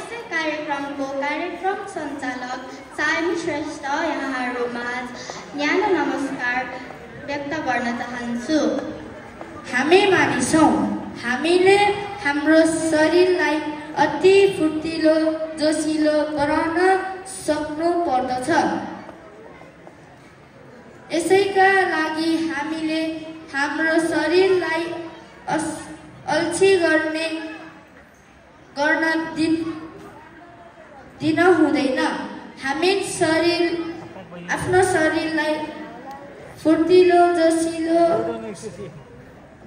यसै कार्यक्रमको कार्यक्रम सञ्चालक सायमी श्रेष्ठ यहाँहरूमाझ न्यानो नमस्कार व्यक्त गर्न चाहन्छु। हामी मानिसौँ, हामीले हाम्रो शरीरलाई अति फुर्तिलो जोसिलो बनाउन सक्नु पर्दछ। यसैका लागि हामीले हाम्रो शरीरलाई अल्छी गर्न दिन हुँदैन। हामी आफ्नो शरीरलाई फुर्तिलो जोसिलो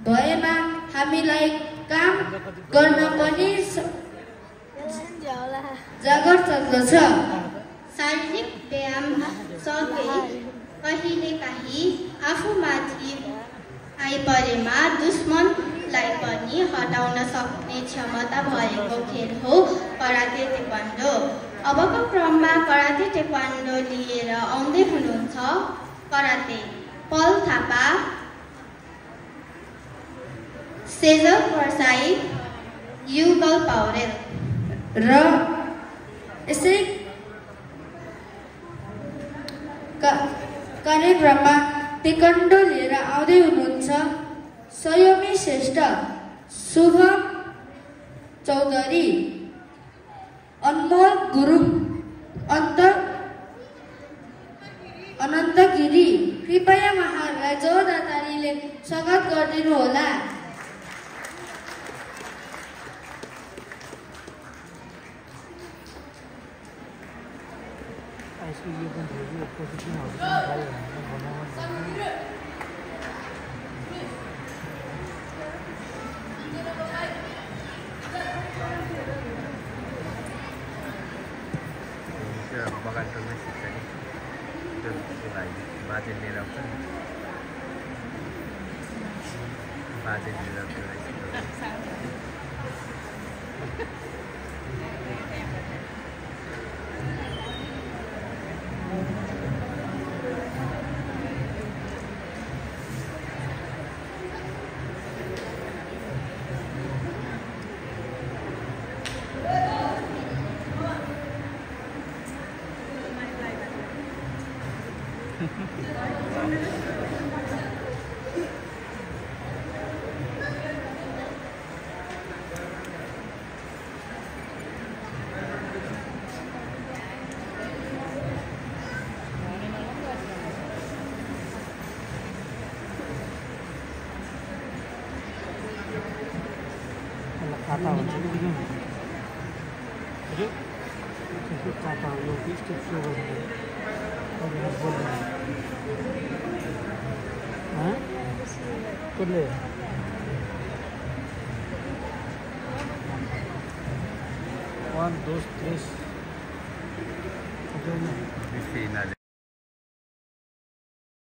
भएमा हामीलाई काम गर्न पनि जागर चल्दछ। शारीरिक व्यायाम सँगै कहिलेकाहीँ आफूमाथि आइपरेमा दुश्मनलाई पनि हटाउन सक्ने क्षमता भएको खेल हो कराते टेक्वान्डो। अबको क्रममा कराते टेक्वान्डो लिएर आउँदै हुनुहुन्छ कराते पल थापा, सेजल परसाई, युगल पौडेल र यसै कार्यक्रममा टेक्वान्डो लिएर आउँदै हुनुहुन्छ सयोमी श्रेष्ठ, शुभम चौधरी, अनमोल गुरुङ, अनन्त गिरी। कृपया उहाँहरूलाई जोरदार तालीले स्वागत गरिदिनु होला। बगानमै शिक्षाले त्यसलाई बाजे लिएर आउँछ नि, बाजे लिएर आउँछ। खाता हुन्छ कि दिनु खाता यो स्टेप फ्लो गर्नु कसले 1 2 3